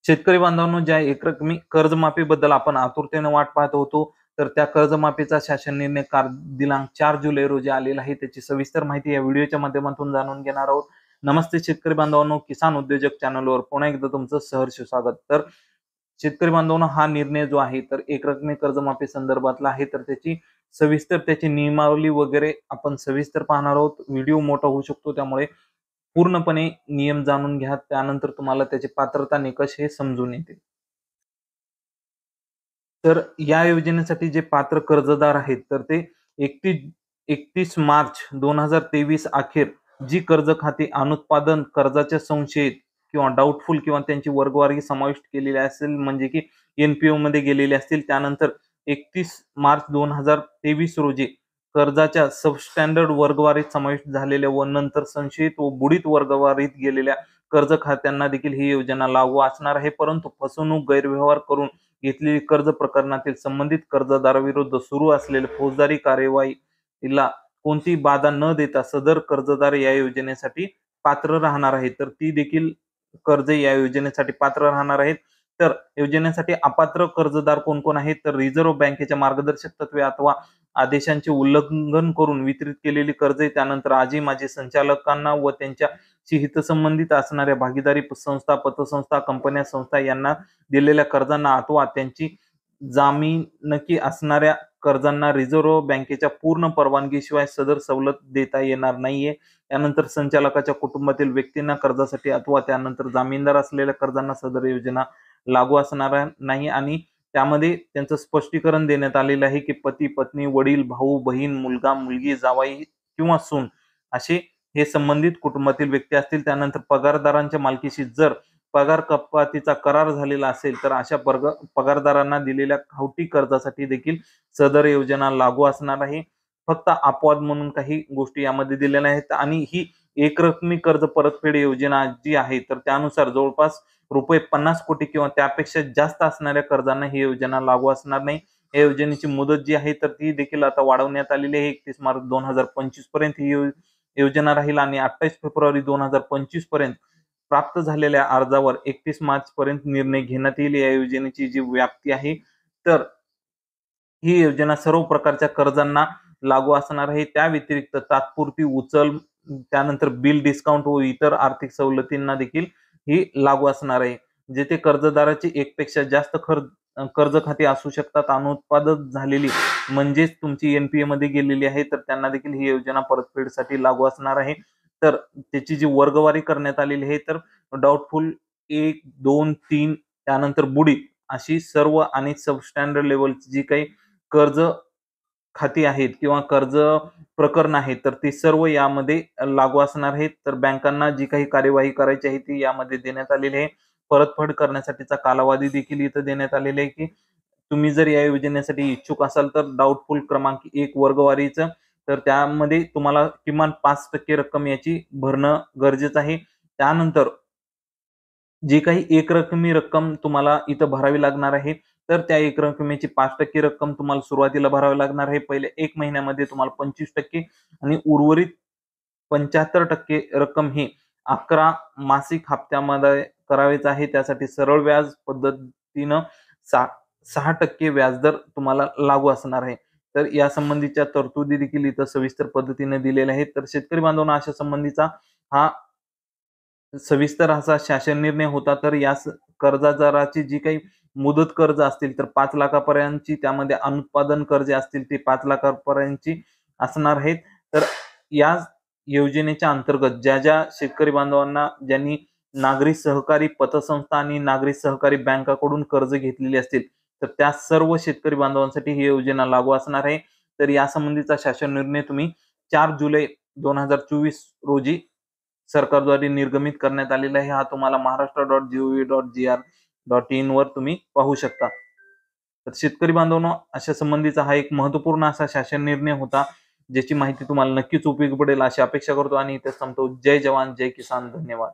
शेतकरी बांधवांनो, ज्या एकरकमी कर्जमाफीबद्दल आपण आतुरतेने वाट पाहत होतो, तर त्या कर्जमाफीचा शासन निर्णय दिनांक 4 जुलै रोजी आलेला आहे. त्याची सविस्तर माहिती या व्हिडिओच्या माध्यमातून जाणून घेणार आहोत. नमस्ते शेतकरी बांधवांनो, किसान उद्योजक चॅनलवर पुन्हा एकदा तुमचं सहर्ष स्वागत. तर शेतकरी बांधवांनो, हा निर्णय जो आहे तर एकरकमी कर्जमाफी संदर्भातला आहे. तर त्याची नियमावली वगैरे आपण सविस्तर पाहणार आहोत. व्हिडिओ मोठा होऊ शकतो, त्यामुळे पूर्णपणे नियम जाणून घ्या, त्यानंतर तुम्हाला त्याचे पात्रता निकष हे समजून येतील. तर या योजनेसाठी जे पात्र कर्जदार आहेत तर ते 31 मार्च 2023 अखेर जी कर्ज खाती अनुत्पादन कर्जाच्या संशयित किंवा डाऊटफुल किंवा त्यांची वर्गवारी समाविष्ट केलेली असेल, म्हणजे की एनपीओ मध्ये गेलेले असतील, त्यानंतर 31 मार्च 2023 रोजी कर्जाच्या सबस्टँडर्ड वर्गवारीत समाविष्ट झालेल्या व नंतर संशयित व बुडीत वर्गवारीत गेलेल्या कर्ज खात्यांना देखील ही योजना लागू असणार आहे. परंतु फसवणूक, गैरव्यवहार करून घेतलेली कर्ज प्रकरणातील संबंधित कर्जदाराविरुद्ध सुरू असलेल्या फौजदारी कार्यवाहीला कोणती बाधा न देता सदर कर्जदार या योजनेसाठी पात्र राहणार आहेत. तर ती देखील कर्ज या योजनेसाठी पात्र राहणार आहेत. तर योजनेसाठी अपात्र कर्जदार कोण कोण आहेत, तर रिझर्व्ह बँकेच्या मार्गदर्शक तत्वे अथवा आदेशांचे उल्लंघन करून वितरित केलेली कर्जे, त्यानंतर आजी माजी संचालकांना व त्यांच्याशी हितसंबंधित असणाऱ्या भागीदारी संस्था, पतसंस्था, कंपन्या, संस्था यांना दिलेल्या कर्जांना अथवा त्यांची जामीनकी असणाऱ्या कर्जांना रिझर्व्ह बँकेच्या पूर्ण परवानगीशिवाय सदर सवलत देता येणार नाहीये. त्यानंतर संचालकाच्या कुटुंबातील व्यक्तींना कर्जासाठी अथवा त्यानंतर जामीनदार असलेल्या कर्जांना सदर योजना लागू असणार नाही. आणि त्यामध्ये त्यांचं स्पष्टीकरण देण्यात आलेलं आहे की पती, पत्नी, वडील, भाऊ, बहीण, मुलगा, मुलगी, जावई किंवा सून असे हे संबंधित कुटुंबातील व्यक्ती असतील. त्यानंतर पगारदारांच्या मालकीशी जर पगार कपातीचा करार झालेला असेल तर अशा पगारदारांना दिलेल्या खावटी कर्जासाठी देखील सदर योजना लागू असणार आहे. फक्त अपवाद म्हणून काही गोष्टी यामध्ये दिलेल्या आहेत. आणि ही एकरकमी कर्ज परतफेड योजना जी आहे तर त्यानुसार जवळपास रुपये 50 कोटी किंवा त्यापेक्षा जास्त असणाऱ्या कर्जांना ही योजना लागू असणार नाही. या योजनेची मुदत जी आहे तर ती देखील आता वाढवण्यात आलेली आहे. 31 मार्च 2025 पर्यंत ही योजना राहील आणि 28 फेब्रुवारी 2025 पर्यंत प्राप्त झालेल्या अर्जावर 31 मार्च पर्यंत निर्णय घेण्यात येईल. या योजनेची जी व्याप्ती आहे तर ही योजना सर्व प्रकारच्या कर्जांना लागू असणार आहे. त्या व्यतिरिक्त तात्पुरती उचल, त्यानंतर बिल डिस्काउंट व इतर आर्थिक सवलतींना देखील ही लागू असणार आहे. जेथे कर्जदाराची एकपेक्षा जास्त कर्ज खाती असू शकतात, अनुत्पादन झालेली म्हणजेच तुमची एनपीए मध्ये गेलेली आहे, तर त्यांना देखील ही योजना परतफेडसाठी लागू असणार आहे. तर त्याची जी वर्गवारी करण्यात आलेली आहे तर डाऊटफुल 1, 2, 3 त्यानंतर बुडीत अशी सर्व आणि सबस्टँडर्ड लेवलची जी काही कर्ज खाती आहेत किंवा कर्ज प्रकरण आहेत तर ती सर्व यामध्ये लागू असणार आहेत. तर बँकांना जी काही कार्यवाही करायची आहे ती यामध्ये देण्यात आलेली आहे. परतफेड करण्यासाठीचा कालावधी देखील इथं देण्यात आलेला आहे की तुम्ही जर या योजनेसाठी इच्छुक असाल तर डाऊटफुल क्रमांक 1 वर्गवारीचं तर त्यामध्ये तुम्हाला किमान 5% रक्कम याची भरणं गरजेचं आहे. त्यानंतर जी काही एकरकमी रक्कम तुम्हाला इथं भरावी लागणार आहे तर त्या एक रकमेची 5% रक्कम तुम्हाला सुरुवातीला भरावी लागणार आहे. पहिले 1 महिन्यामध्ये तुम्हाला 25% आणि उर्वरित 75% रक्कम ही 11 मासिक हप्त्यामध्ये करावेच आहे. त्यासाठी सरळ व्याज पद्धतीनं 6% व्याजदर तुम्हाला लागू असणार आहे. तर या संबंधीच्या तरतुदी देखील इथं सविस्तर पद्धतीने दिलेल्या आहेत. तर शेतकरी बांधवांना अशा संबंधीचा हा सविस्तर असा शासन निर्णय होता. तर या कर्जदाराची जी काही मुदत कर्ज असतील तर 5 लाखापर्यंतची, त्यामध्ये अनुत्पादन कर्जे असतील ते 5 लाखापर्यंतची असणार आहेत. तर या योजनेच्या अंतर्गत ज्या शेतकरी बांधवांना ज्यांनी नागरी सहकारी पतसंस्था आणि नागरी सहकारी बँकाकडून कर्ज घेतलेली असतील तर त्या सर्व शेतकरी बांधवांसाठी ही योजना लागू असणार आहे. तर या संबंधीचा शासन निर्णय तुम्ही 4 जुलै 2024 रोजी सरकारद्वारे निर्गमित करण्यात आलेला आहे. हा तुम्हाला महाराष्ट्र.gov.gr.in वर तुम्ही पाहू शकता. तर शेतकरी बांधवांनो, अशा संबंधीचा हा एक महत्त्वपूर्ण असा शासन निर्णय होता, ज्याची माहिती तुम्हाला नक्कीच उपयोगी पडेल अशी अपेक्षा करतो आणि इथे थांबतो. जय जवान जय किसान. धन्यवाद.